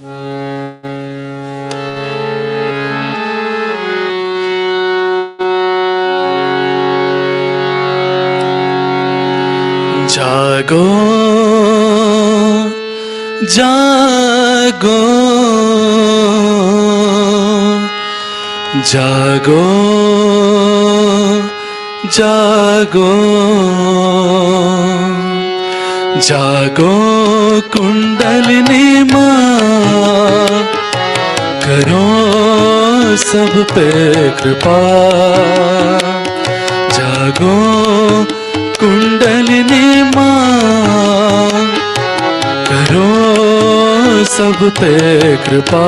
जागो जागो जागो जागो जागो कुंडलिनी माँ, करो सब पे कृपा। जागो कुंडलिनी माँ, करो सब पे कृपा।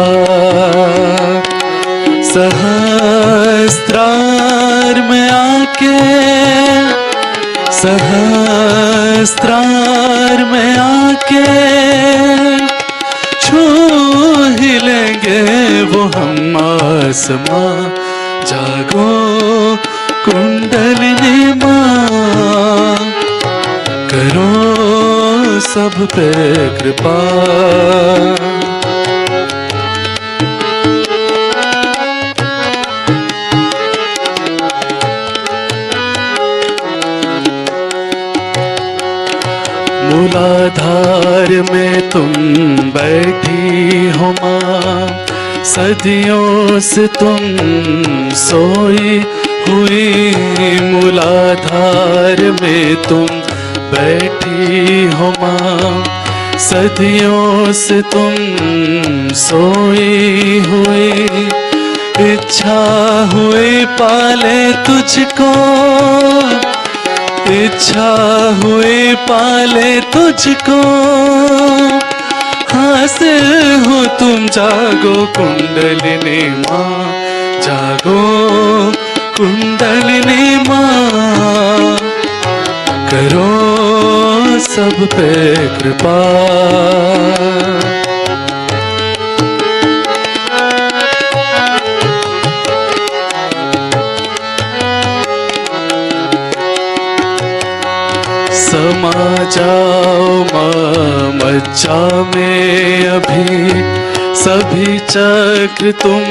सहस्त्रार में आके, सहस्त्रार में आके छू ही लेंगे वो हम आसमां। जागो कुंडलिनी माँ, करो सब पे कृपा। मूलाधार में तुम बैठी हो माँ, सदियों से तुम सोई हुई। मूलाधार में तुम बैठी हो माँ, सदियों से तुम सोई हुई। इच्छा हुई पाले तुझको, इच्छा हुई पाले तुझको। हासिल हो तुम जागो कुंडलिनी माँ, जागो कुंडलिनी माँ, करो सब पे कृपा। समा जाओ माँ मज्जा में अभी, सभी चक्र तुम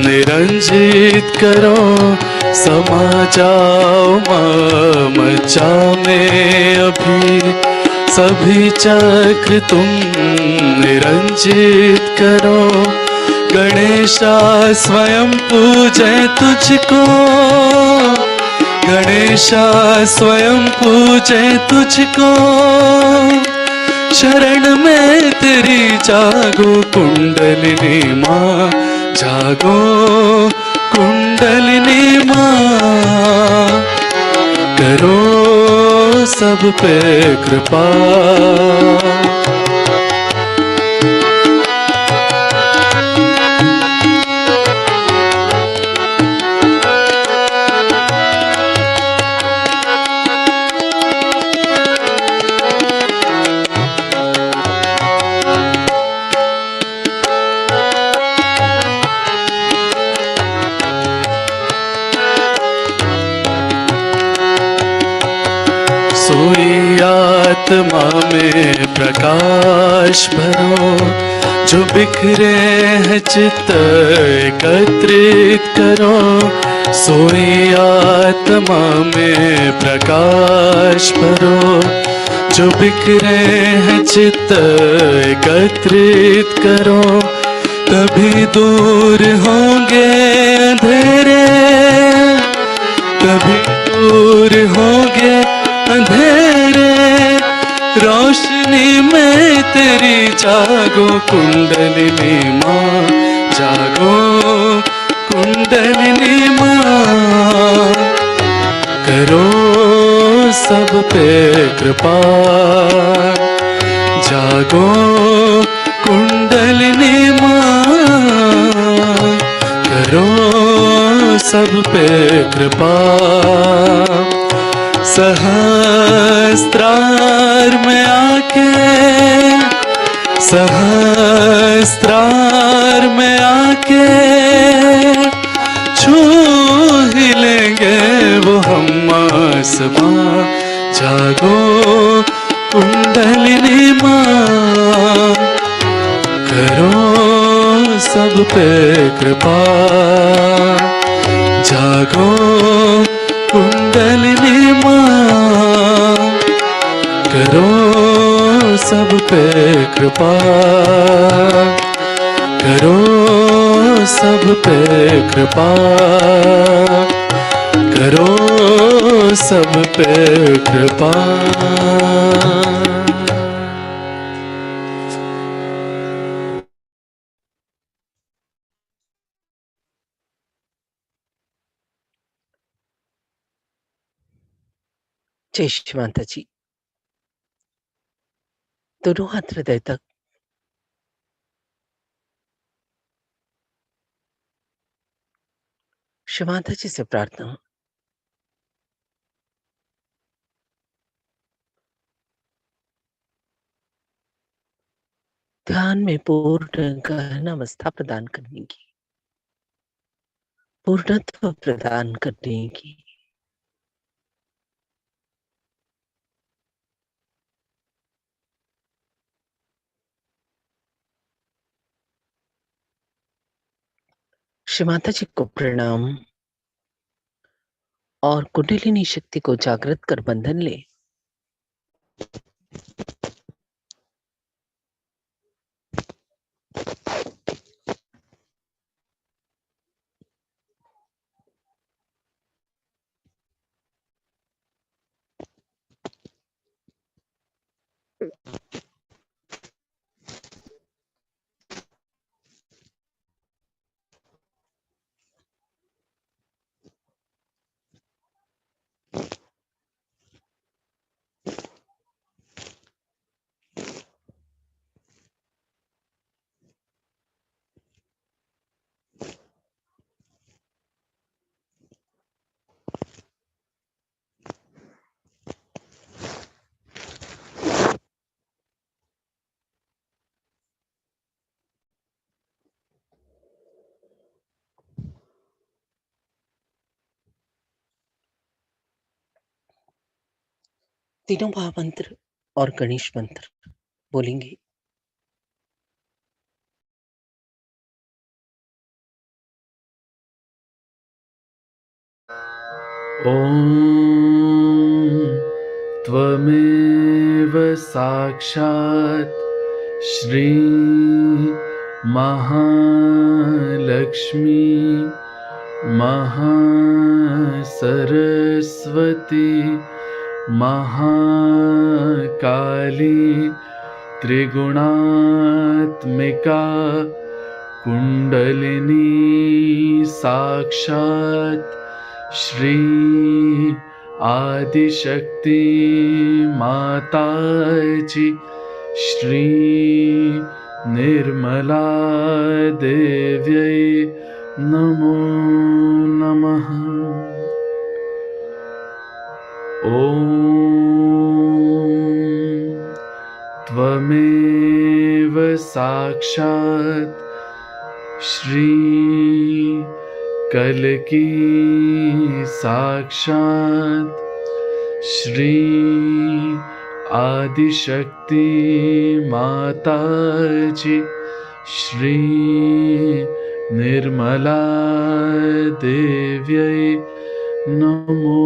निरंजित करो। समा जाओ माँ मज्जा में अभी, सभी चक्र तुम निरंजित करो। गणेशा स्वयं पूजे तुझको, गणेशा स्वयं पूजे तुझको। शरण में तेरी जागो कुंडलिनी माँ, जागो कुंडलिनी माँ, करो सब पे कृपा। सोई आत्मा में प्रकाश भरो, जो बिखरे हैं चित्त एकत्रित करो। सोई आत्मा में प्रकाश भरो, जो बिखरे हैं चित्त एकत्रित करो। तभी दूर होंगे अंधेरे, तभी दूर होंगे अंधेरे। रोशनी में तेरी जागो कुंडलिनी माँ, जागो कुंडलिनी माँ, करो सब पे कृपा। जागो कुंडलिनी माँ, करो सब पे कृपा। सहस्त्रार में आके, सहस्त्रार में आके छू ही लेंगे वो हम आसमां। जागो कुंडलिनी माँ, करो पे कृपा। जागो कुंडलिनी माँ, करो सब पे कृपा, करो सब पे कृपा, करो सब पे कृपा। जय श्री माता जी। दोनों हाथ हृदय तक, श्री माता जी से प्रार्थना। ध्यान में पूर्ण गहन अवस्था प्रदान करने की, पूर्णत्व प्रदान करने की। श्री माता जी को प्रणाम और कुंडलिनी शक्ति को जागृत कर बंधन ले। तीनों महामंत्र और गणेश मंत्र बोलेंगे। ॐ त्वमेव साक्षात् श्री महालक्ष्मी महासरस्वती महाकाली त्रिगुणात्मिका कुंडलिनी साक्षात् श्री आदिशक्ति माताजी श्री निर्मला देव्यै नमो नमः। ॐ त्वमेव साक्षात् श्री कल्की साक्षात् श्री आदिशक्ति माताजी श्री निर्मला देव्यै नमो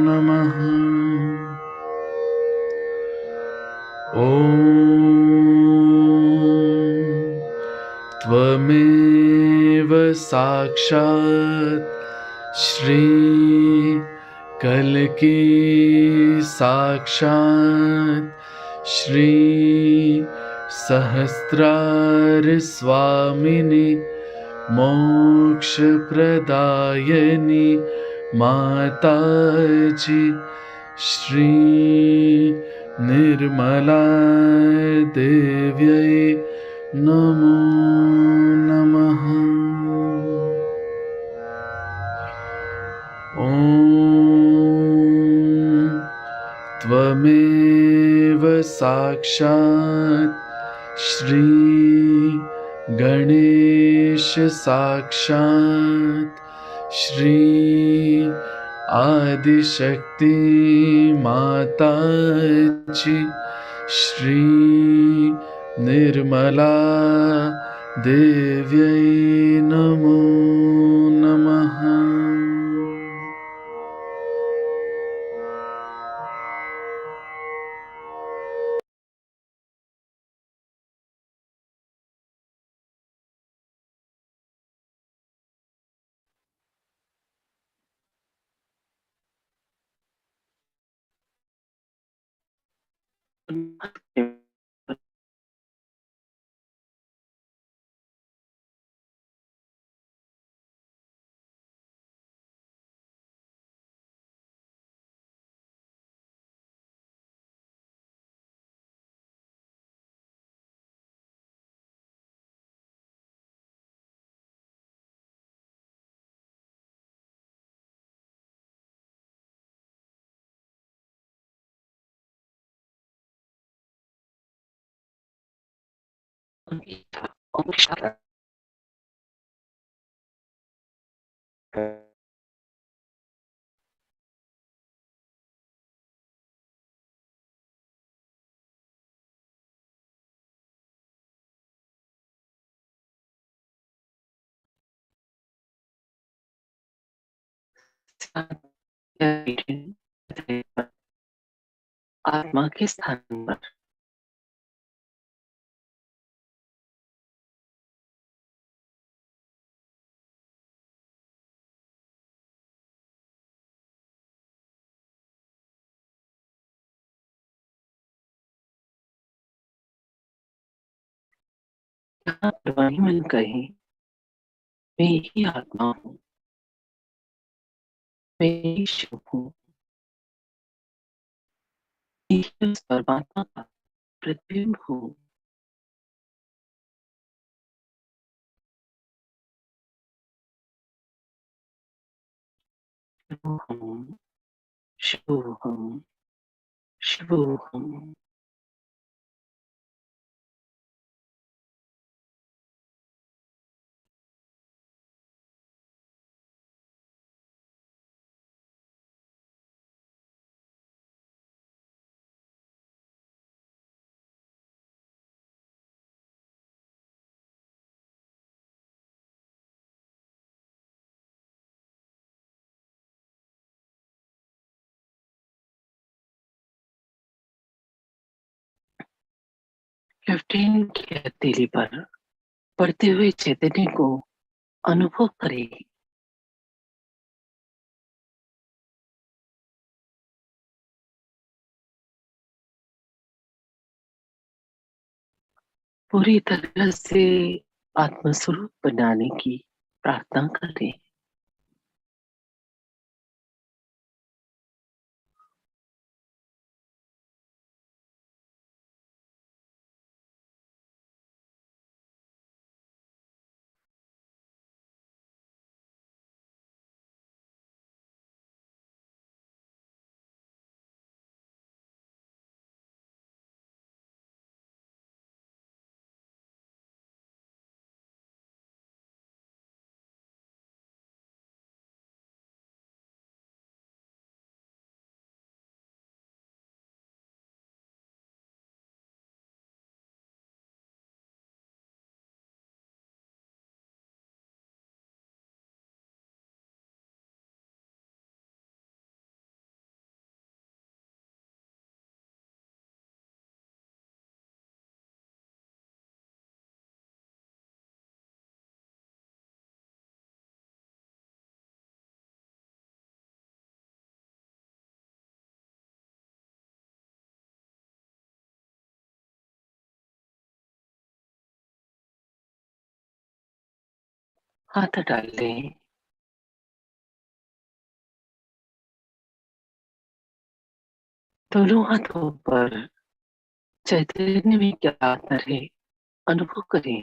नमः। ॐ त्वमेव साक्षात् श्री कल्की साक्षात् श्री सहस्रार स्वामिनी मोक्षप्रदायिनी माताजी श्री निर्मला देव्यै नमो नमः। ॐ त्वमेव साक्षात् श्री गणेश साक्षात् श्री आदिशक्ति माताजी Shri Nirmala Devyai Namo Namaha. आत्मा के स्थान पर यहाँ परवाही मन कहे, मैं ही आत्मा हूँ, मैं ही शिव हूँ, मैं ही उस परमात्मा का प्रतिबिंब हूँ। शिवोहम, शिवोहम, शिवोहम। कैप्टेन की हथेली पर बढ़ते हुए चैतन्य को अनुभव करें। पूरी तरह से आत्मस्वरूप बनाने की प्रार्थना करें। हाथ डाल लें। दोनों हाथों पर चैतन्य में क्या अंतर है अनुभव करें।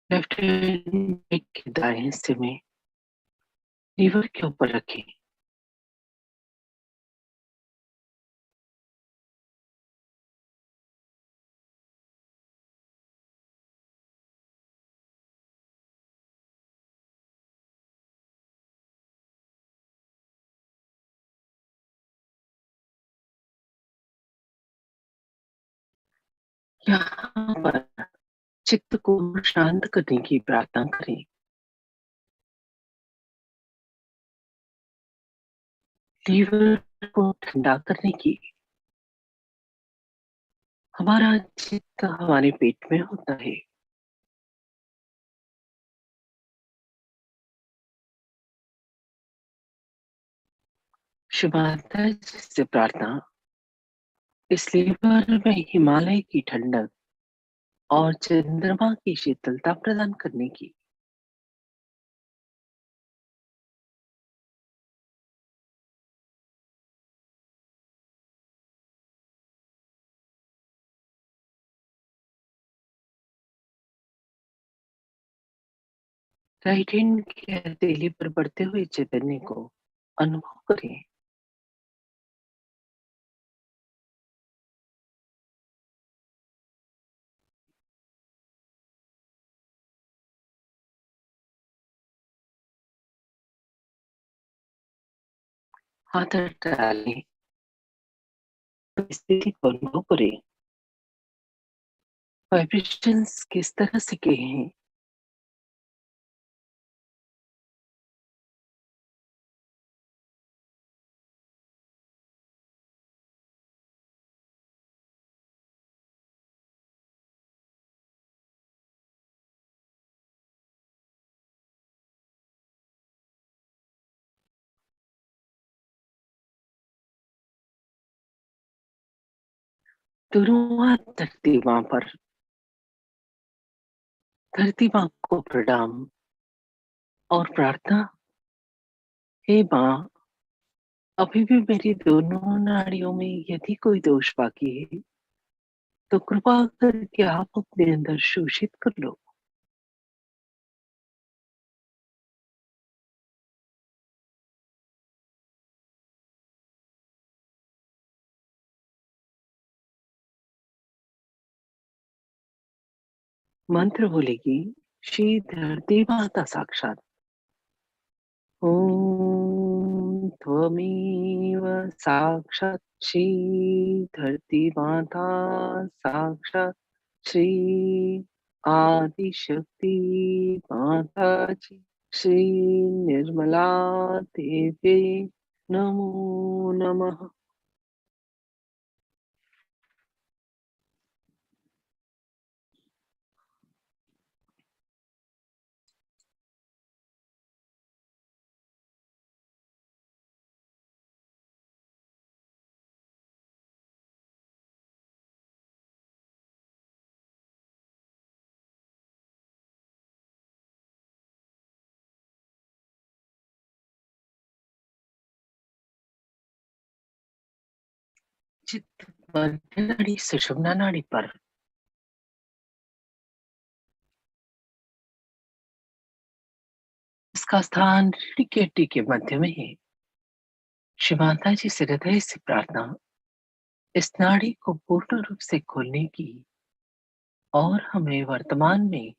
लेफ्ट हैंड के दाएं हिस्से में लीवर के ऊपर रखें। यहाँ पर चित्त को शांत करने की प्रार्थना करें। लीवर को ठंडा करने की। हमारा चित्त हमारे पेट में होता है। शुभाता से प्रार्थना इस लीवर में हिमालय की ठंडक और चंद्रमा की शीतलता प्रदान करने की। राइट हैंड की हथेली पर बढ़ते हुए चैतन्य को अनुभव करें। हाथ डालें तो स्थिति को अनुभव करें। वाइब्रेशंस किस तरह से के हैं। दोनों हाथ धरती माँ को प्रणाम और प्रार्थना। हे माँ, अभी भी मेरी दोनों नाड़ियों में यदि कोई दोष बाकी है तो कृपा करके आप अपने अंदर शोषित कर लो। मंत्र बोलेगी श्री धरती माता साक्षात। ओम त्वमेव साक्षात श्री धरती माता साक्षात श्री आदिशक्ति माता जी श्री निर्मला देवी नमो नमः। चित्त मध्य नाड़ी सुषुम्ना नाड़ी पर इसका स्थान रीढ़ की हड्डी के मध्य में है। श्री माता जी से हृदय से प्रार्थना इस नाड़ी को पूर्ण रूप से खोलने की और हमें वर्तमान में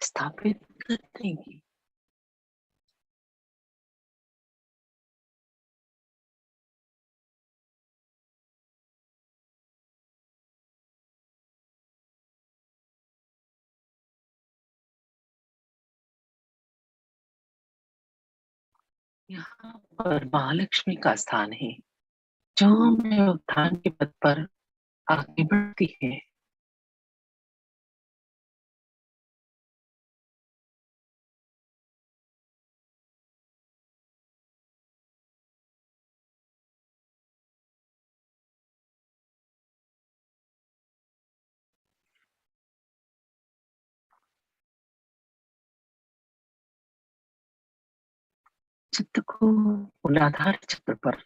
स्थापित करने की। यहाँ पर महालक्ष्मी का स्थान है जो हमें उत्थान के पथ पर आगे बढ़ती है। चित्त को मूलाधार चक्र पर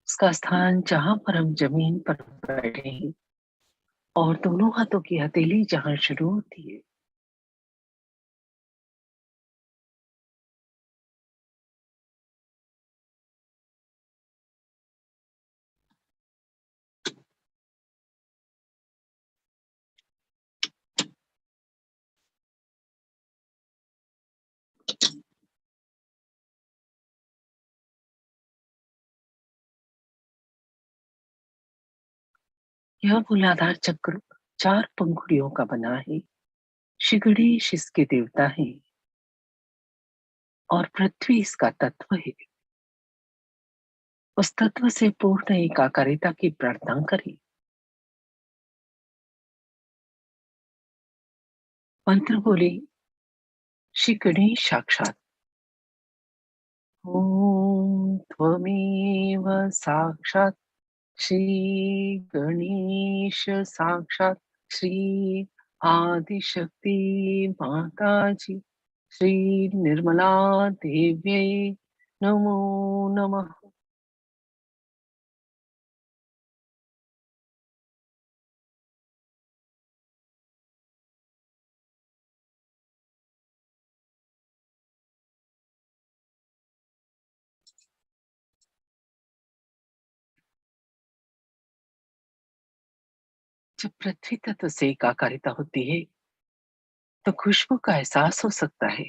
उसका स्थान जहां पर हम जमीन पर बैठे हैं और दोनों हाथों की हथेली जहां शुरू होती है यह मूलाधार चक्र 4 पंखुड़ियों का बना है। श्री गणेश इसके देवता हैं और पृथ्वी इसका तत्व है। उस तत्व से पूर्ण एकाकारिता की प्रार्थना करें। मंत्र बोले, श्री गणेश साक्षात। ओम त्वमेव साक्षात श्री गणेश साक्षात श्री आदिशक्ति माताजी श्री निर्मला देव्यै नमो नमः। जब पृथ्वी तत्व से एकाकारिता होती है तो खुशबू का एहसास हो सकता है।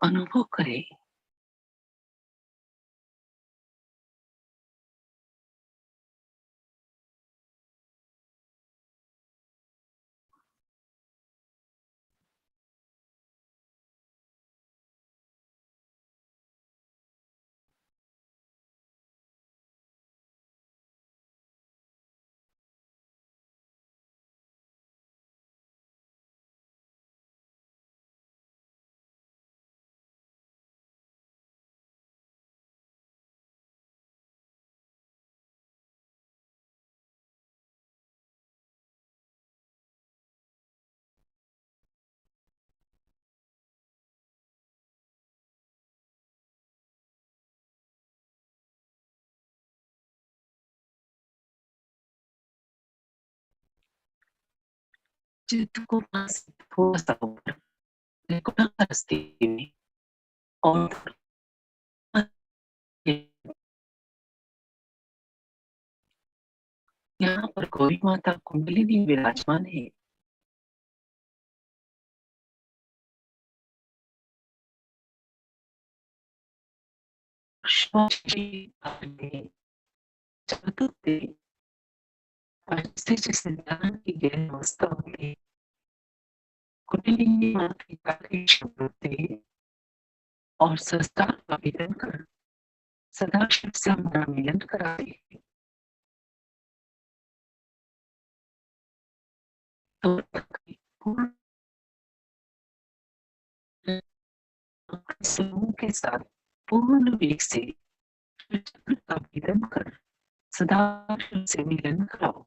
अनुभव करें, चित्त को पास थोड़ा सा ऊपर त्रिकोण का रास्ते में और यहाँ पर गौरी माता कुंडलिनी विराजमान है। चतुर्थे जैसे ध्यान की गहरी अवस्था होती है, कुंडलिनी माता की काफी होते हैं और संस्कार का विधन कर सदा शिव से हमारा मिलन कराते हैं। तो पूर्ण समूह के साथ पूर्ण वेग से चक्र का विधन कर सदा शिव से मिलन कराओ।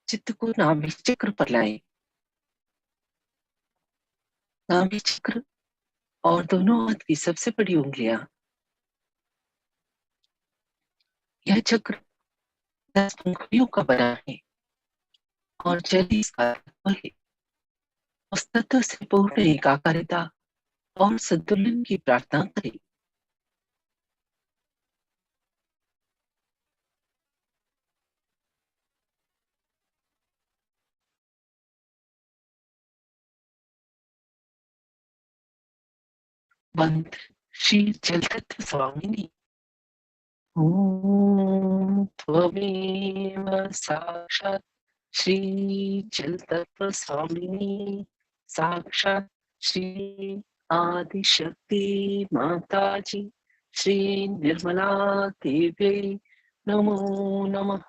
चित्त को नाभि चक्र पर लाए। नाभि चक्र और दोनों हाथ की सबसे बड़ी उंगलियां, यह चक्र 10 पंखुड़ियों का बना है और जल इसका तत्व है। उस तत्व से पूर्ण एकाकारिता और संतुलन की प्रार्थना करें। मंत्र श्री जल तत्व स्वामिनी। ओम त्वमेव साक्षात् श्री जल तत्व स्वामिनी, साक्षात् श्री आदिशक्ति माताजी, श्री निर्मला देवी नमो नमः।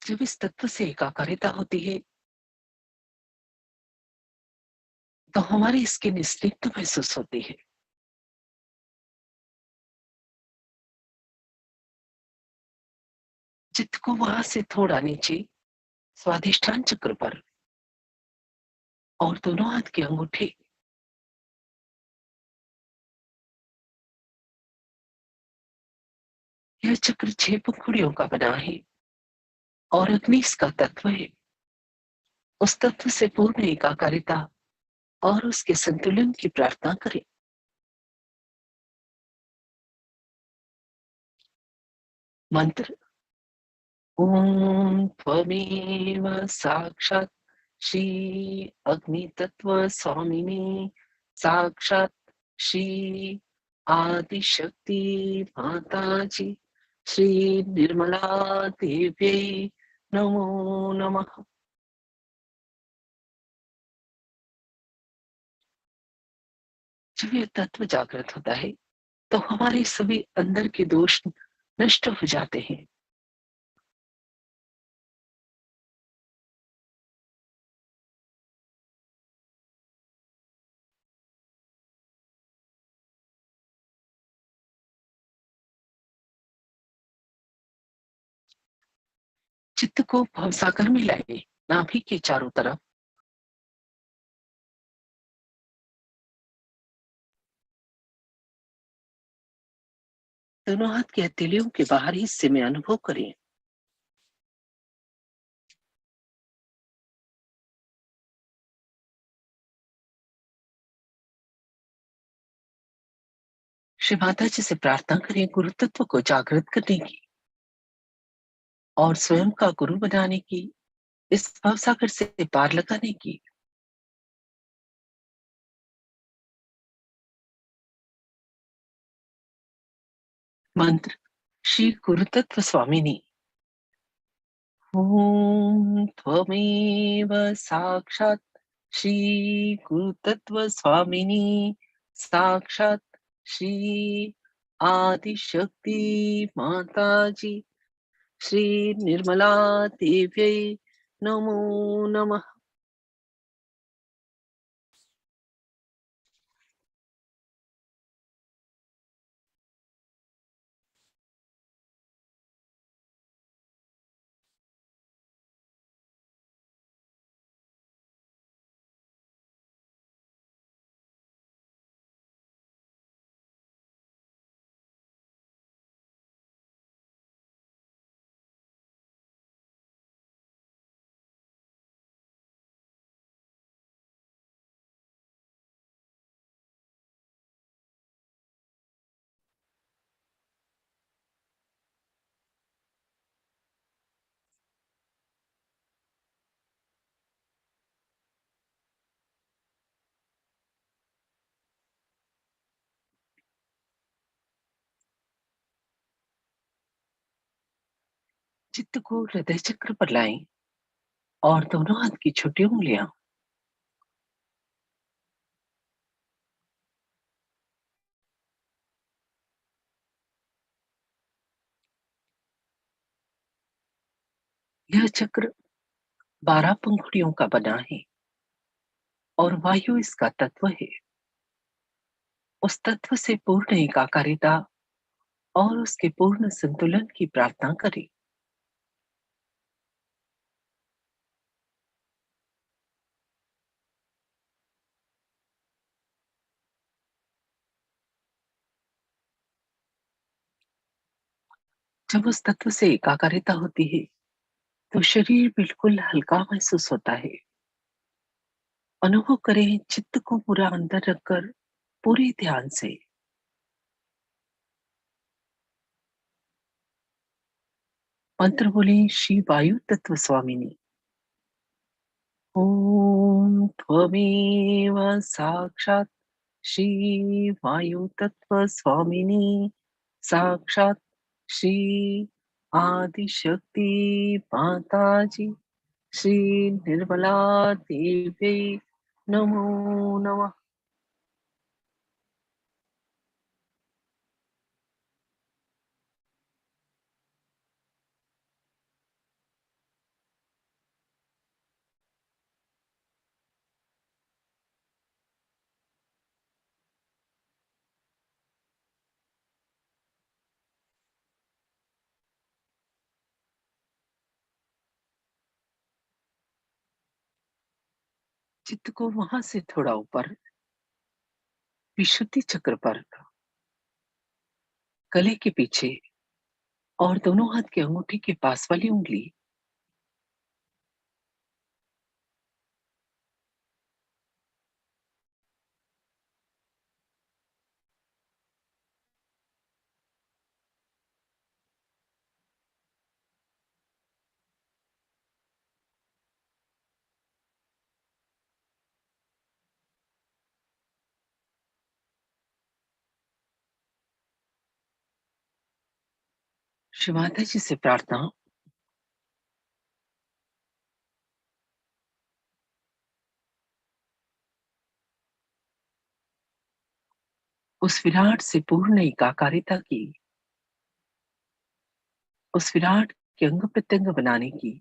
जब इस तत्व से एकाकारिता होती है तो हमारी स्किन स्निग्ध महसूस होती है। चित्त को वहां से थोड़ा नीचे स्वाधिष्ठान चक्र पर और दोनों हाथ के अंगूठे, यह चक्र 6 पंखुड़ियों का बना है और अग्नि इसका तत्व है। उस तत्व से पूर्ण एकाकारिता और उसके संतुलन की प्रार्थना करें। मंत्र ओम त्वमेव साक्षात् श्री अग्नि तत्व स्वामिनी, साक्षात् श्री आदिशक्ति माताजी, श्री निर्मला देवी नमो नमः। जब यह तत्व जागृत होता है तो हमारे सभी अंदर के दोष नष्ट हो जाते हैं। चित्त को भवसागर में लाइए, नाभि के चारों तरफ। दोनों हाथ के हथेलियों के बाहरी हिस्से में अनुभव करें। श्री माता जी से प्रार्थना करें गुरु तत्व को जागृत करने की और स्वयं का गुरु बनाने की, इस भवसागर से पार लगाने की। मंत्र श्री गुरु तत्व स्वामिनी। ओम त्वमेव साक्षात् श्री गुरु तत्व स्वामिनी, साक्षात् श्री आदिशक्ति माताजी, श्री निर्मला देवी नमो नमः। चित्त को हृदय चक्र पर लाएं और दोनों हाथ की छोटी उंगलियां यह चक्र 12 पंखुड़ियों का बना है और वायु इसका तत्व है। उस तत्व से पूर्ण एकाकारिता और उसके पूर्ण संतुलन की प्रार्थना करें। जब उस तत्व से एकाकारिता होती है तो शरीर बिल्कुल हल्का महसूस होता है। अनुभव करें चित्त को पूरा अंदर रखकर पूरे ध्यान से। मंत्र बोले, श्री वायु तत्व स्वामिनी। ओम त्वमेव साक्षात् श्री वायु तत्व स्वामिनी, साक्षात् श्री आदिशक्ति माताजी, श्री निर्मला देवी नमो नमः। चित्त को वहां से थोड़ा ऊपर विशुद्धि चक्र पर, गले के पीछे और दोनों हाथ के अंगूठे के पास वाली उंगली, श्री माता जी से प्रार्थना। उस विराट से पूर्ण एकाकारिता की, उस विराट के अंग प्रत्यंग बनाने की,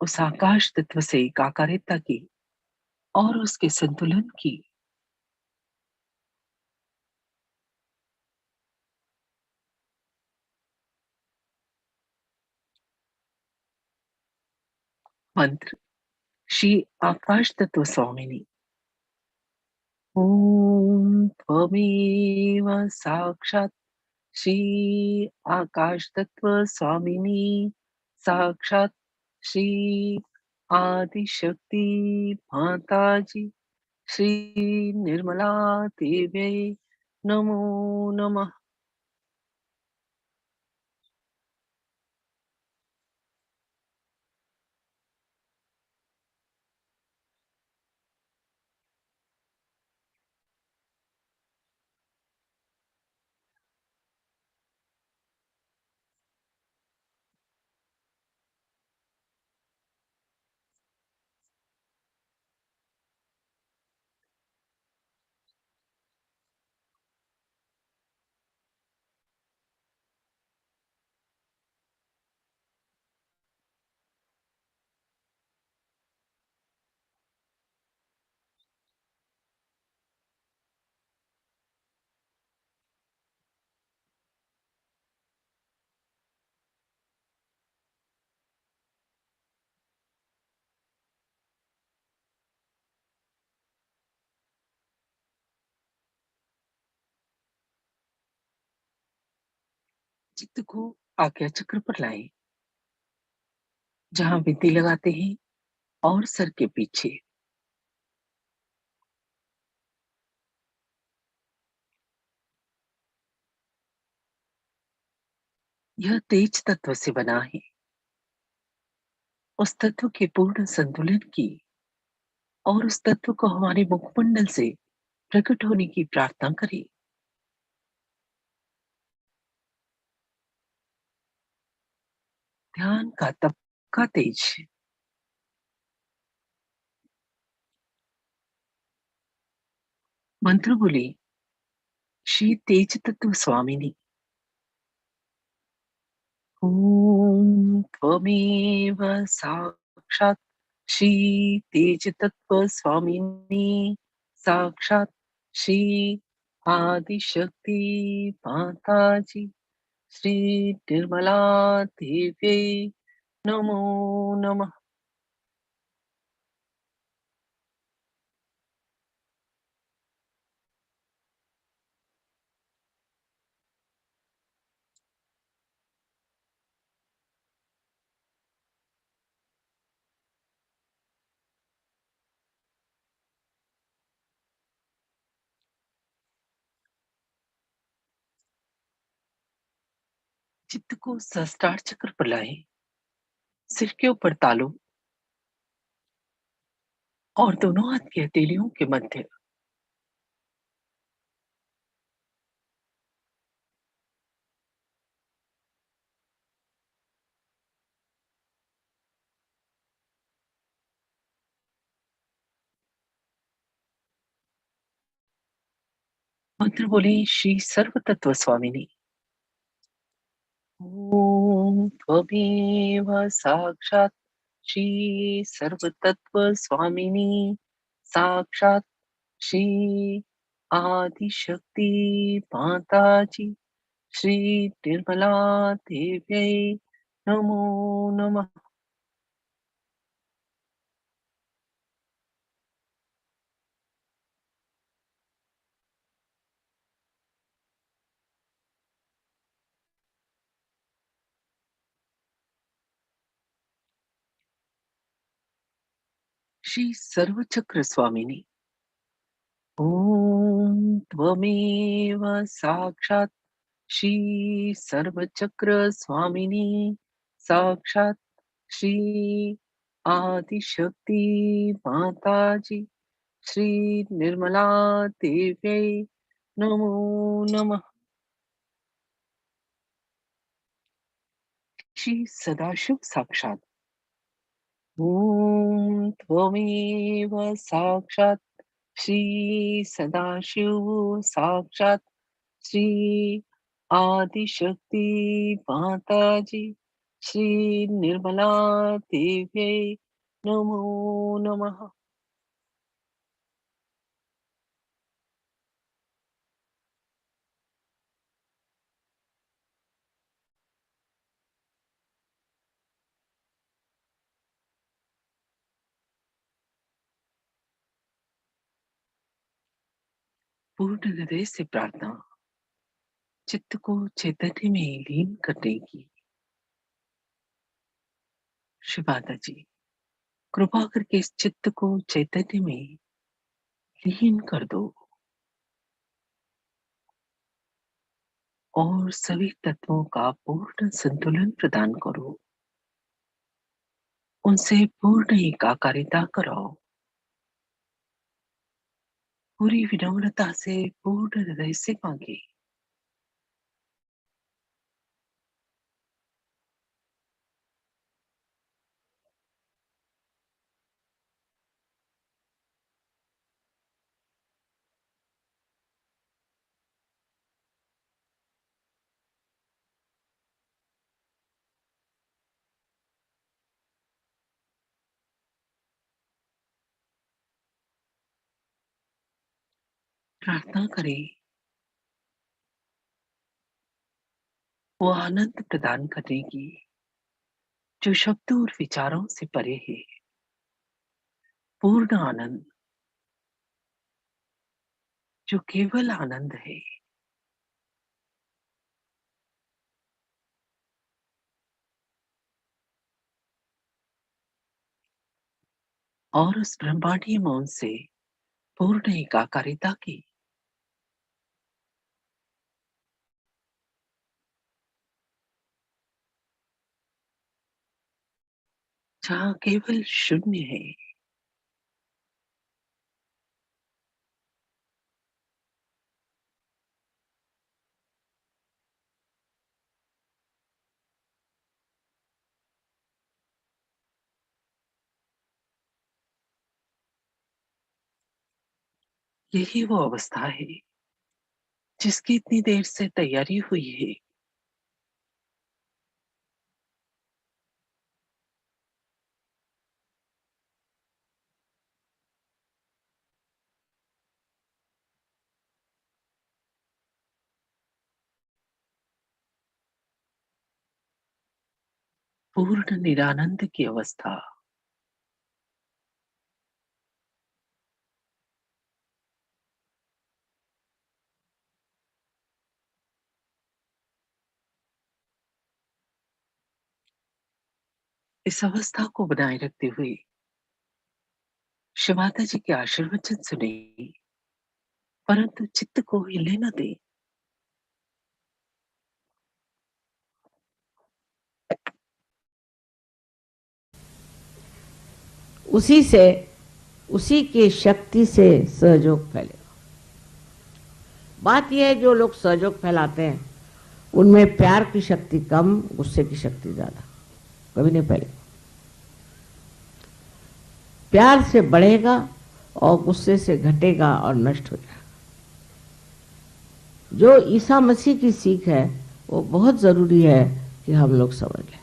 उस आकाश तत्व से एकाकारिता की और उसके संतुलन की। मंत्र, श्री आकाश तत्व स्वामिनी। ओम त्वमेव साक्षात् श्री आकाश तत्व स्वामिनी, साक्षात् श्री आदिशक्ति माताजी, श्री निर्मला देवी नमो नमः। चित्त को आज्ञा चक्र पर लाएं, जहां बिंदी लगाते हैं और सर के पीछे। यह तेज तत्व से बना है। उस तत्व के पूर्ण संतुलन की और उस तत्व को हमारे मुखमंडल से प्रकट होने की प्रार्थना करें। ध्यान का तप का तेज। मंत्र बोले, श्री तेज तत्व स्वामिनी। ओम त्वमेव साक्षात् श्री तेज तत्व स्वामिनी, साक्षात श्री आदिशक्ति माताजी श्री निर्मला देवी नमो नमः। चित्त को सहस्त्रार चक्र पर लाएं, सिर के ऊपर तालू और दोनों हाथ की हथेलियों के मध्य मंत्र बोले श्री सर्व तत्व स्वामिनी ओम त्वमेव साक्षात श्री सर्व तत्व स्वामिनी साक्षात श्री आदिशक्ति माताजी श्री निर्मला देव्यै नमो नमः। श्री सर्वचक्र स्वामिनी ओम त्वमेव साक्षात श्री सर्वचक्र स्वामिनी साक्षात श्री आदिशक्ति माताजी श्री निर्मला देव्यै नमो नमः। श्री सदाशिव साक्षात ओम त्वमेव साक्षात श्री सदाशिव साक्षात श्री आदिशक्ति माताजी श्री निर्मला देव्यै नमो नमः। पूर्ण हृदय से प्रार्थना, चित्त को चैतन्य में लीन करने की। श्री माता जी, कृपा करके इस चित्त को चैतन्य में लीन कर दो और सभी तत्वों का पूर्ण संतुलन प्रदान करो। उनसे पूर्ण एकाकारिता कराओ। पूरी विनम्रता से पूर्ण हृदय से मांगे। प्रार्थना करें वो आनंद प्रदान करने की जो शब्दों और विचारों से परे है। पूर्ण आनंद जो केवल आनंद है। और उस ब्रह्मांडीय मौन से पूर्ण एकाकारिता की जहाँ केवल शून्य है। यही वो अवस्था है जिसकी इतनी देर से तैयारी हुई है। पूर्ण निरानंद की अवस्था। इस अवस्था को बनाए रखते हुए श्री माता जी के आशीर्वचन सुने, परंतु चित्त को हिले न दे। उसी की शक्ति से सहयोग फैलेगा। बात यह है, जो लोग सहयोग फैलाते हैं उनमें प्यार की शक्ति कम, गुस्से की शक्ति ज्यादा, कभी नहीं फैलेगा। प्यार से बढ़ेगा और गुस्से से घटेगा और नष्ट हो जाएगा। जो ईसा मसीह की सीख है वो बहुत जरूरी है कि हम लोग समझ लें।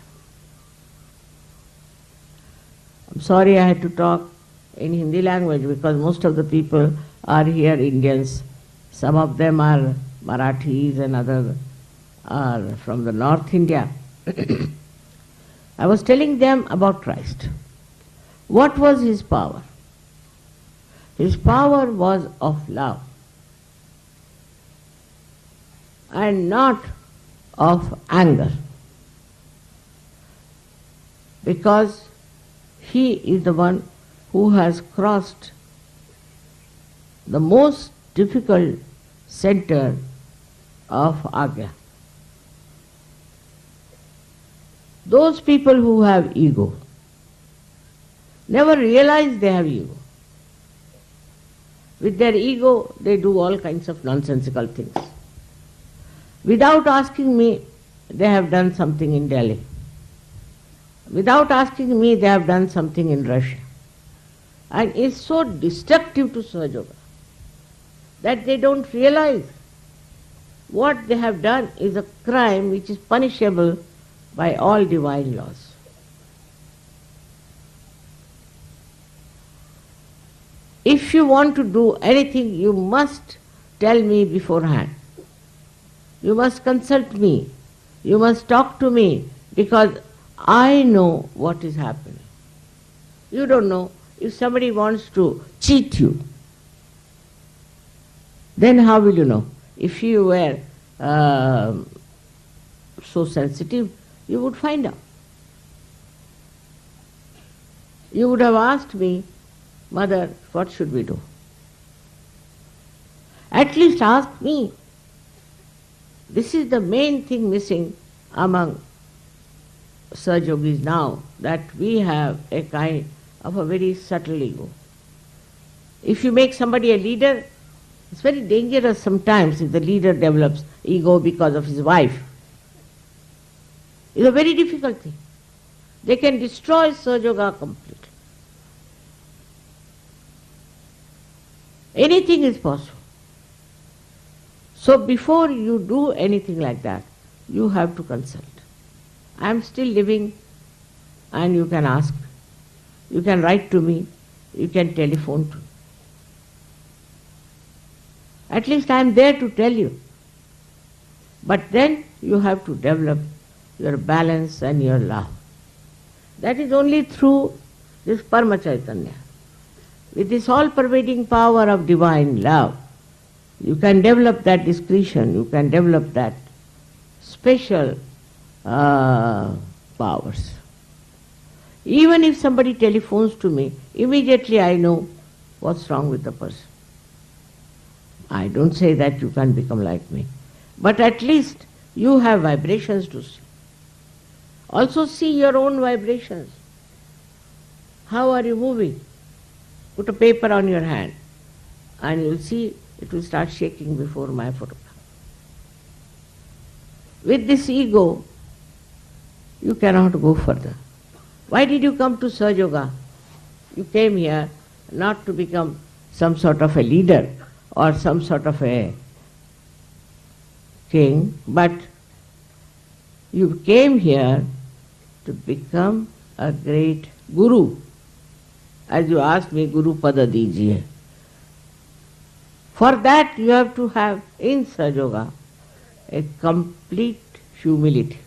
I'm sorry I had to talk in Hindi language because most of the people are here Indians. Some of them are Marathis and others are from the North India. I was telling them about Christ. What was his power? His power was of love and not of anger, because he is the one who has crossed the most difficult center of Agya. Those people who have ego never realize they have ego. With their ego, they do all kinds of nonsensical things. Without asking me, they have done something in Delhi. Without asking me, they have done something in Russia. And it's so destructive to Sahaja that they don't realize what they have done is a crime which is punishable by all divine laws. If you want to do anything, you must tell me beforehand. You must consult me. You must talk to me, because I know what is happening. You don't know. If somebody wants to cheat you, then how will you know? If you were so sensitive, you would find out. You would have asked me, Mother, what should we do? At least ask me. This is the main thing missing among Sahajogis now, that we have a kind of a very subtle ego. If you make somebody a leader, it's very dangerous sometimes if the leader develops ego because of his wife. It's a very difficult thing. They can destroy Sahajoga completely. Anything is possible. So before you do anything like that, you have to consult. I am still living, and you can ask. You can write to me. You can telephone to me. At least I am there to tell you. But then you have to develop your balance and your love. That is only through this Parama Chaitanya. With this all-pervading power of divine love, you can develop that discretion, you can develop that special powers. Even if somebody telephones to me, immediately I know what's wrong with the person. I don't say that you can become like me, but at least you have vibrations to see. Also see your own vibrations. How are you moving? Put a paper on your hand and you'll see it will start shaking before my photograph. With this ego, you cannot go further. Why did you come to Sahaja? You came here not to become some sort of a leader or some sort of a king, but you came here to become a great guru. As you asked me, Guru Pada Dijiye. For that you have to have in Sahaja a complete humility,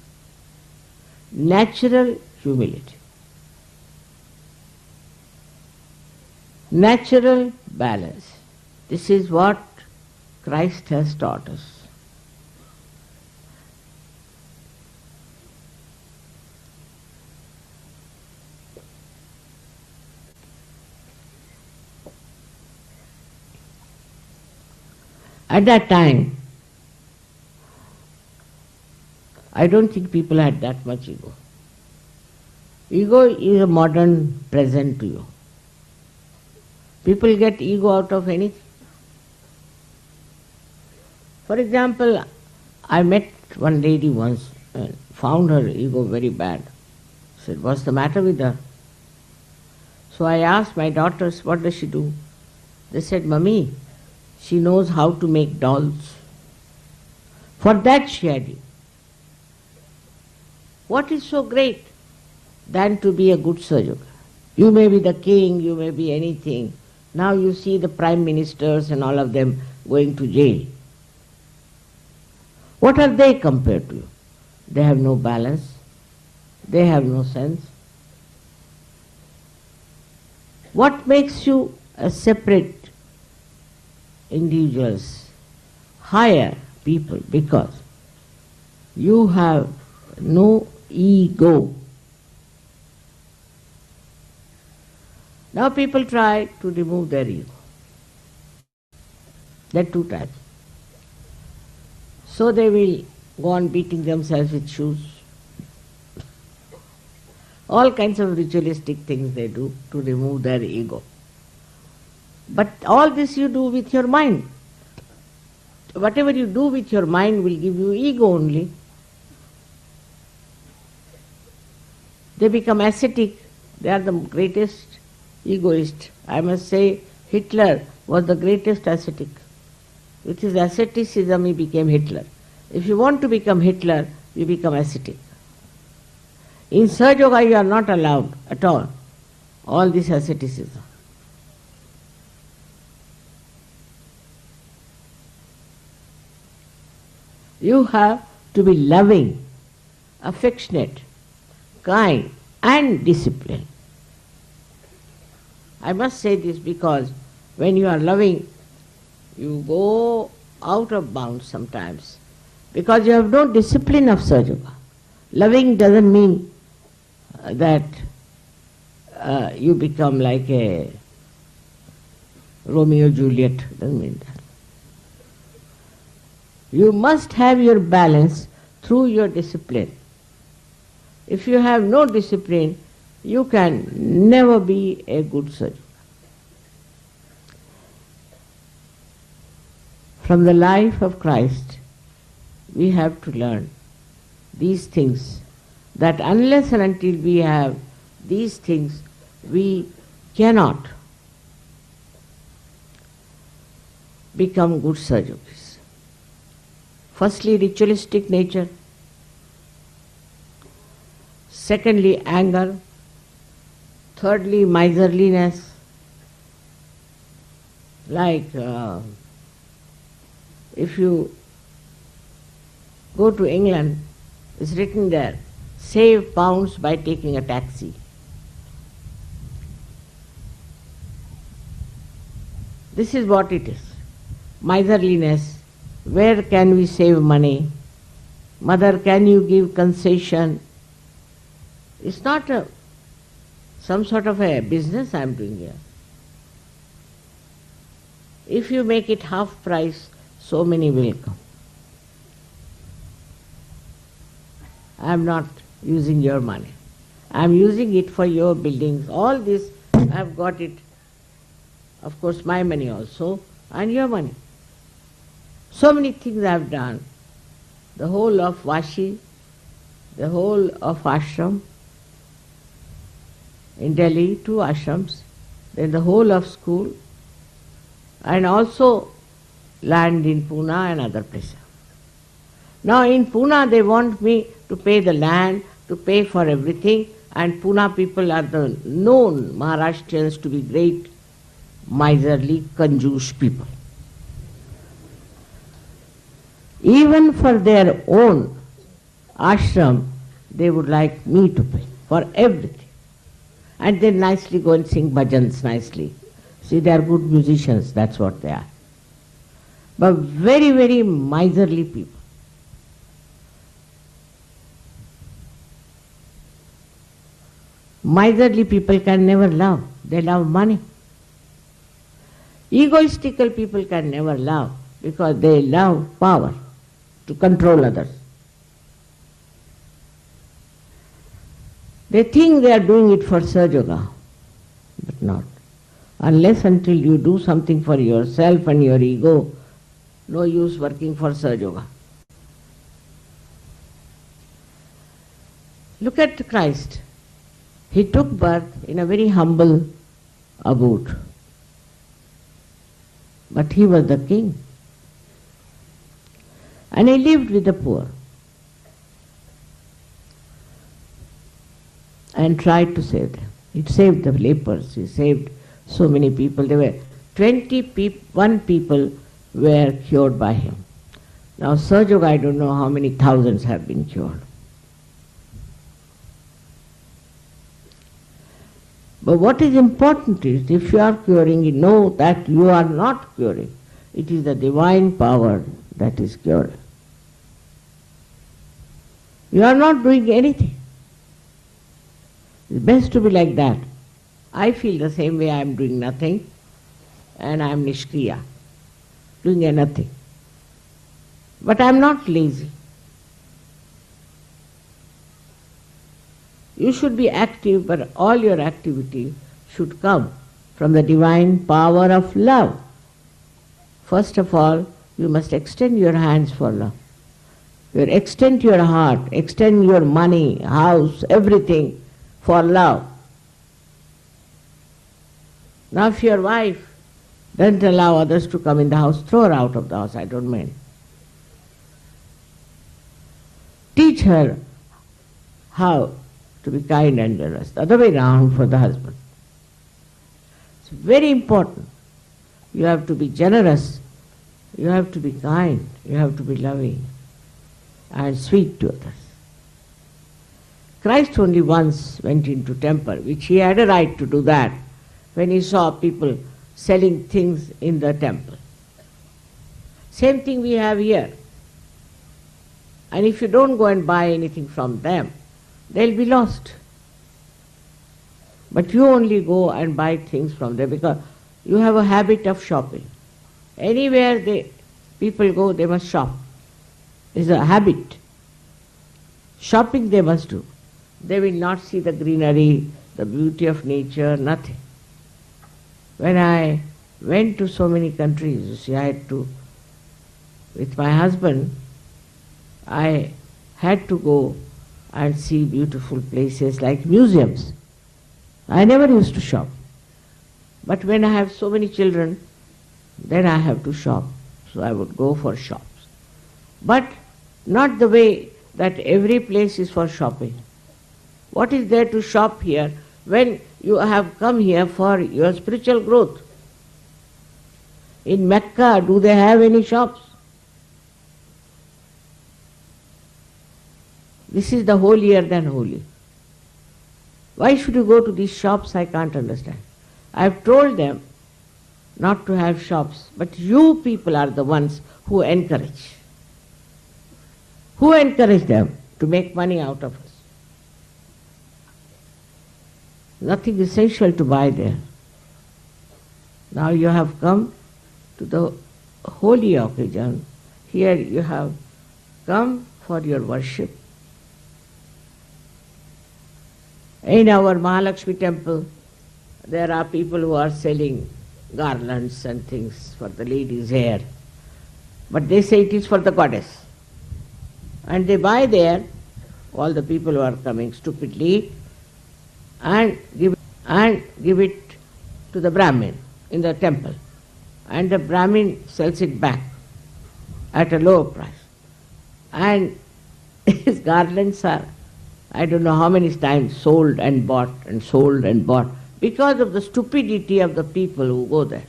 natural humility. Natural balance. This is what Christ has taught us. At that time, I don't think people had that much ego. Ego is a modern present to you. People get ego out of anything. For example, I met one lady once and found her ego very bad. Said, what's the matter with her? So I asked my daughters, what does she do? They said, Mummy, she knows how to make dolls. For that she had ego. What is so great than to be a good Sahaja? You may be the king, you may be anything. Now you see the prime ministers and all of them going to jail. What are they compared to you? They have no balance. They have no sense. What makes you a separate individuals, higher people? Because you have no ego. Now people try to remove their ego. There are two types. So they will go on beating themselves with shoes. All kinds of ritualistic things they do to remove their ego. But all this you do with your mind. Whatever you do with your mind will give you ego only. They become ascetic. They are the greatest egoist. I must say Hitler was the greatest ascetic. With his asceticism he became Hitler. If you want to become Hitler, you become ascetic. In Sahaja Yoga you are not allowed at all this asceticism. You have to be loving, affectionate, kind and disciplined. I must say this because when you are loving, you go out of bounds sometimes because you have no discipline of Sahaja Yoga. Loving doesn't mean that you become like a Romeo Juliet, doesn't mean that. You must have your balance through your discipline. If you have no discipline, you can never be a good Sahaja. From the life of Christ, we have to learn these things, that unless and until we have these things, we cannot become good Sahaja. Firstly, ritualistic nature. Secondly, anger. Thirdly, miserliness. Like if you go to England, it's written there, save pounds by taking a taxi. This is what it is. Miserliness. Where can we save money? Mother, can you give concession? It's not some sort of a business I am doing here. If you make it half price, so many will come. I am not using your money. I am using it for your buildings. All this, I have got it, of course, my money also, and your money. So many things I have done. The whole of Vashi, the whole of ashram, in Delhi, 2 ashrams, then the whole of school, and also land in Pune and other places. Now in Pune they want me to pay the land, to pay for everything, and Pune people are the known Maharashtrians to be great, miserly, conjuice people. Even for their own ashram, they would like me to pay. for everything. And they nicely go and sing bhajans nicely. See, they are good musicians, that's what they are. But very, very miserly people. Miserly people can never love. They love money. Egoistical people can never love because they love power to control others. They think they are doing it for Sahaja, but not. Unless until you do something for yourself and your ego, no use working for Sahaja. Look at Christ. He took birth in a very humble abode. But he was the king. And he lived with the poor. And tried to save them. He saved the lepers. He saved so many people. There were 21 people were cured by him. Now Sahaja, I don't know how many thousands have been cured. But what is important is, if you are curing, you know that you are not curing. It is the divine power that is curing. You are not doing anything. It's best to be like that. I feel the same way. I am doing nothing and I am nishkriya, doing nothing. But I am not lazy. You should be active, but all your activity should come from the divine power of love. First of all, you must extend your hands for love. You extend your heart, extend your money, house, everything for love. Now if your wife doesn't allow others to come in the house, throw her out of the house, I don't mind. Teach her how to be kind and generous. The other way round for the husband. It's very important. You have to be generous. You have to be kind. You have to be loving and sweet to others. Christ only once went into temple, which he had a right to do that, when he saw people selling things in the temple. Same thing we have here. And if you don't go and buy anything from them, they'll be lost. But you only go and buy things from them because you have a habit of shopping. Anywhere people go, they must shop. It's a habit. Shopping they must do. They will not see the greenery, the beauty of nature, nothing. When I went to so many countries, you see, I had to, with my husband, I had to go and see beautiful places like museums. I never used to shop. But when I have so many children, then I have to shop. So I would go for shops. But not the way that every place is for shopping. What is there to shop here when you have come here for your spiritual growth? In Mecca, do they have any shops? This is the holier than holy. Why should you go to these shops? I can't understand. I have told them not to have shops, but you people are the ones who encourage. Who encourage them to make money out of us? Nothing essential to buy there. Now you have come to the holy occasion. Here you have come for your worship. In our Mahalakshmi temple, there are people who are selling garlands and things for the ladies' hair. But they say it is for the goddess. And they buy there, all the people who are coming stupidly, and give it to the Brahmin in the temple. And the Brahmin sells it back at a lower price. And his garlands are, I don't know how many times, sold and bought and sold and bought because of the stupidity of the people who go there.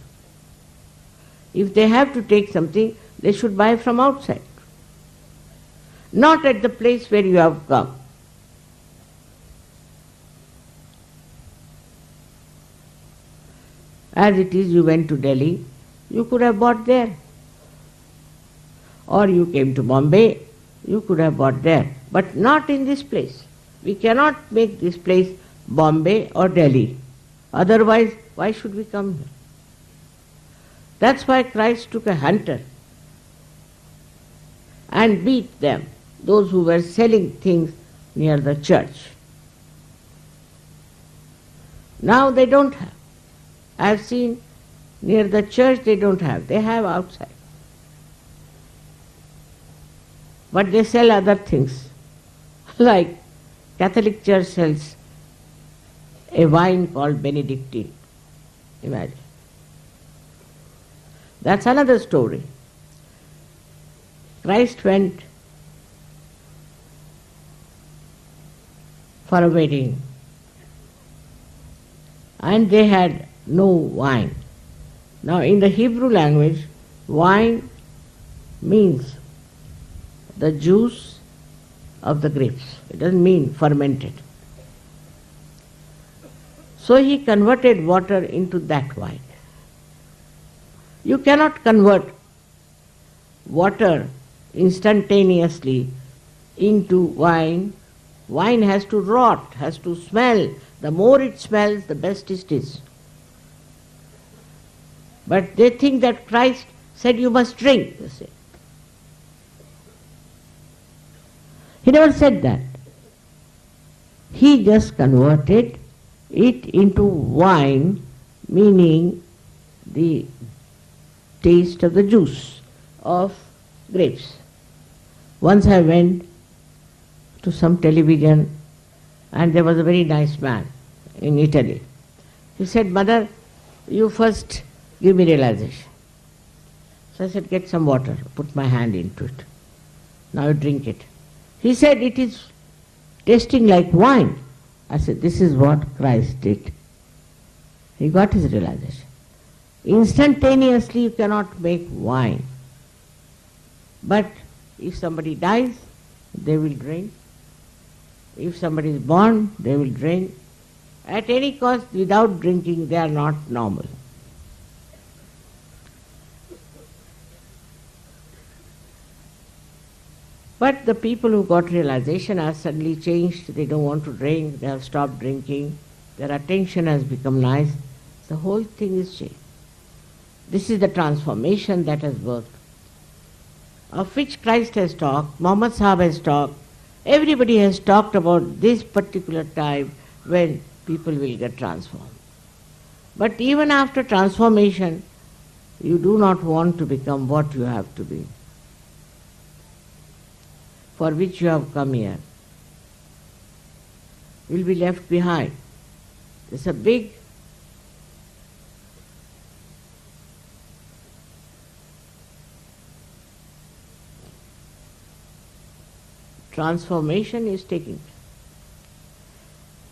If they have to take something, they should buy from outside, not at the place where you have come. As it is, you went to Delhi, you could have bought there. Or you came to Bombay, you could have bought there. But not in this place. We cannot make this place Bombay or Delhi. Otherwise, why should we come here? That's why Christ took a hunter and beat them, those who were selling things near the church. Now they don't have. I've seen near the church they don't have. They have outside. But they sell other things. Like Catholic Church sells a wine called Benedictine. Imagine. That's another story. Christ went for a wedding and they had no wine. Now in the Hebrew language, wine means the juice of the grapes. It doesn't mean fermented. So he converted water into that wine. You cannot convert water instantaneously into wine. Wine has to rot, has to smell. The more it smells, the best it is. But they think that Christ said you must drink, they say. He never said that. He just converted it into wine, meaning the taste of the juice of grapes. Once I went to some television and there was a very nice man in Italy. He said, "Mother, you first give me realization." So I said, "Get some water." Put my hand into it. Now you drink it. He said, "It is tasting like wine." I said, "This is what Christ did." He got his realization. Instantaneously you cannot make wine. But if somebody dies, they will drink. If somebody is born, they will drink. At any cost, without drinking, they are not normal. But the people who got realization are suddenly changed. They don't want to drink. They have stopped drinking. Their attention has become nice. The whole thing is changed. This is the transformation that has worked, of which Christ has talked, Muhammad Sahib has talked. Everybody has talked about this particular time when people will get transformed. But even after transformation, you do not want to become what you have to be, for which you have come here. You will be left behind. It's a big transformation is taking place.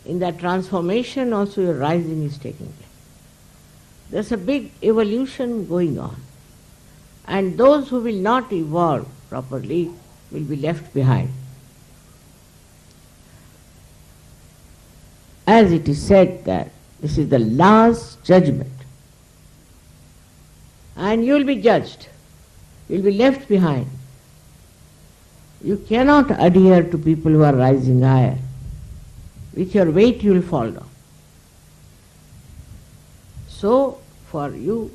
In that transformation also your rising is taking place. There's a big evolution going on. And those who will not evolve properly will be left behind. As it is said that this is the last judgment. And you will be judged. You will be left behind. You cannot adhere to people who are rising higher. With your weight you will fall down. So, for you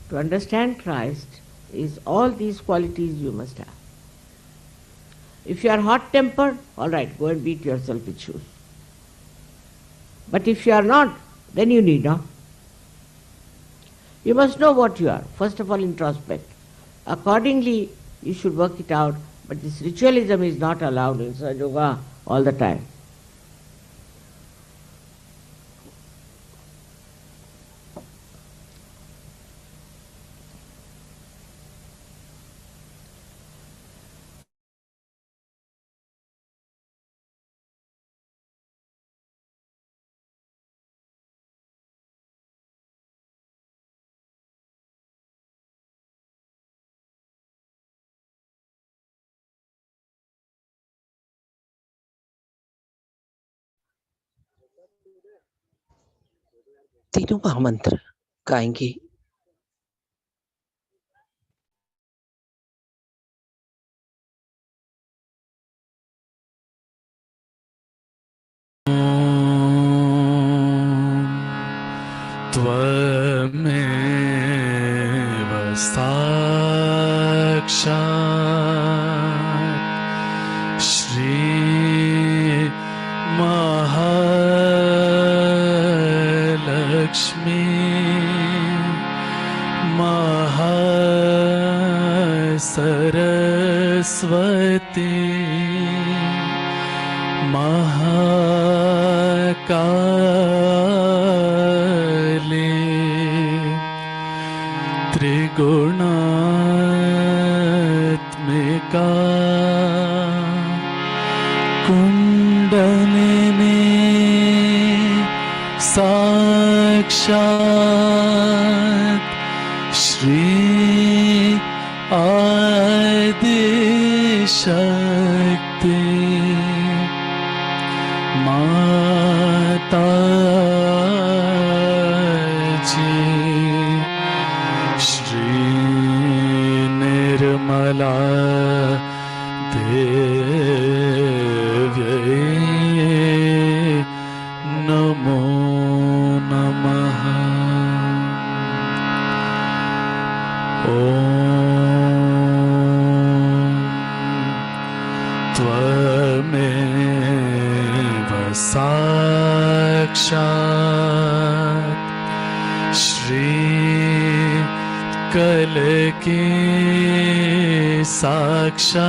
to understand Christ is all these qualities you must have. If you are hot-tempered, all right, go and beat yourself with shoes. But if you are not, then you need not. You must know what you are. First of all, introspect. Accordingly, you should work it out. But this ritualism is not allowed in Sahaja Yoga all the time. तीनों महामंत्र गाएंगे। त्वमेव साक्षात् श्री महालक्ष्मी महासरस्वती महाकाली त्रिगुणात्मिका कुंडलिनी साक्षात् श्री आदिशक्ति माताजी श्री निर्मला देव्यै नमो नमः। त्वमेव साक्षात् श्री कलकी साक्षात्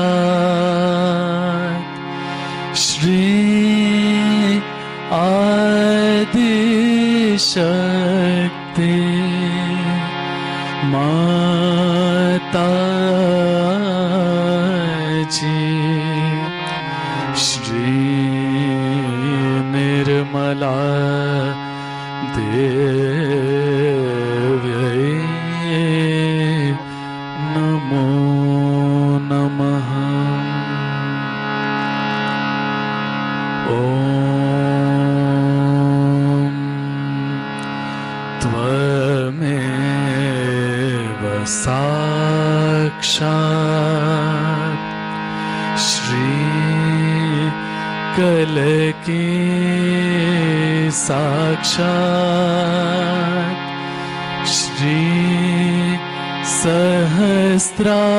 श्री आदिशक्ति माताजी श्री निर्मला देव्यै नमो नमः। त्वमेव साक्षात् श्री कलकी साक्षात् श्री सहस्रार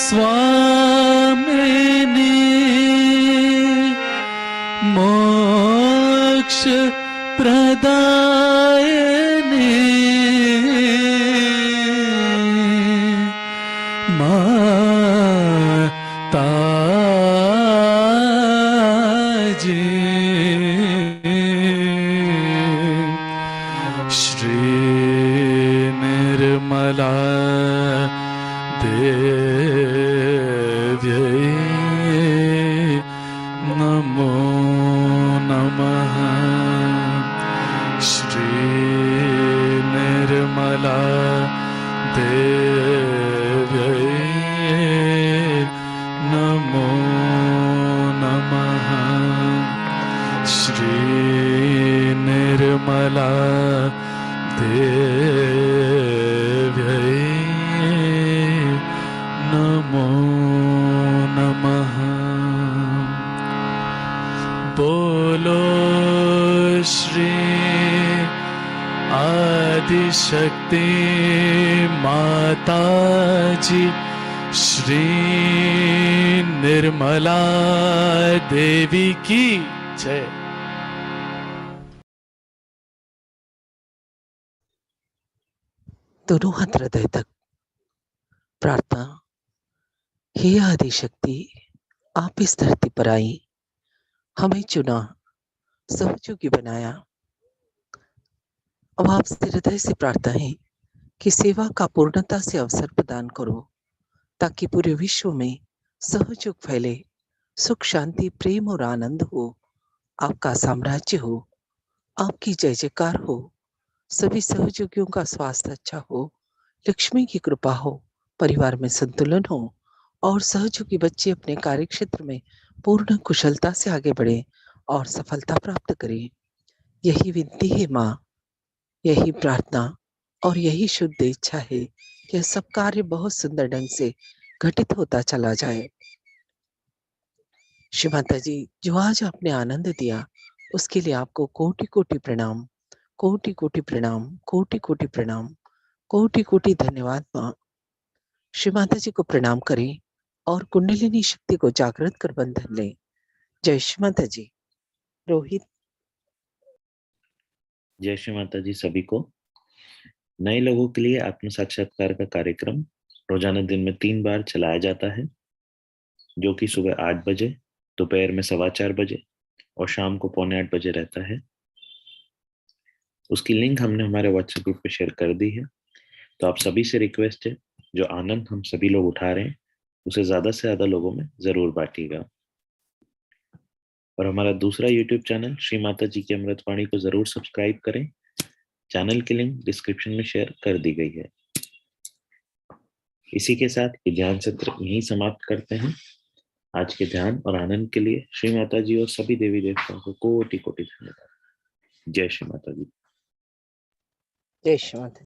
स्वामिनी मोक्ष प्रदायिनी माताजी श्री निर्मला देव्यै नमो नमः। श्री निर्मला देव्यै नमो नमः। श्री निर्मला देव्यै नमो नमः। बोलो श्री आदिशक्ति माताजी श्री निर्मला देवी की जय। दोनों हाथ हृदय तक प्रार्थना। हे आदिशक्ति, आप इस धरती पर आई, हमें चुना, सहयोगी बनाया। अब आपसे हृदय से प्रार्थना है कि सेवा का पूर्णता से अवसर प्रदान करो, ताकि पूरे विश्व में सहयोग फैले, सुख शांति प्रेम और आनंद हो, आपका साम्राज्य हो, आपकी जय जयकार हो, सभी सहयोगियों का स्वास्थ्य अच्छा हो, लक्ष्मी की कृपा हो, परिवार में संतुलन हो और सहयोगी बच्चे अपने कार्य क्षेत्र में पूर्ण कुशलता से आगे बढ़े और सफलता प्राप्त करें। यही विनती है माँ, यही प्रार्थना और यही शुद्ध इच्छा है कि यह सब कार्य बहुत सुंदर ढंग से घटित होता चला जाए। श्री माता जी, जो आज आपने आनंद दिया उसके लिए आपको कोटि कोटि प्रणाम, कोटि कोटि प्रणाम, कोटि कोटि प्रणाम, कोटि कोटि धन्यवाद माँ। श्री माता जी को प्रणाम करें और कुंडलिनी शक्ति को जागृत कर बंधन लें। जय श्री माता जी। रोहित। जय श्री माता जी सभी को। नए लोगों के लिए आत्म साक्षात्कार का कार्यक्रम रोजाना दिन में 3 बार चलाया जाता है, जो कि सुबह 8 बजे, दोपहर में 4:15 बजे और शाम को 7:45 बजे रहता है। उसकी लिंक हमने हमारे व्हाट्सएप ग्रुप पे शेयर कर दी है। तो आप सभी से रिक्वेस्ट है, जो आनंद हम सभी लोग उठा रहे हैं उसे ज्यादा से ज्यादा लोगों में जरूर बांटिएगा। और हमारा दूसरा यूट्यूब चैनल श्री माता जी की अमृतवाणी को जरूर सब्सक्राइब करें। चैनल की लिंक डिस्क्रिप्शन में शेयर कर दी गई है। इसी के साथ ये ध्यान सत्र यहीं समाप्त करते हैं। आज के ध्यान और आनंद के लिए श्री माता जी और सभी देवी देवताओं को कोटि कोटि धन्यवाद। जय श्री माता जी। जय श्री माता।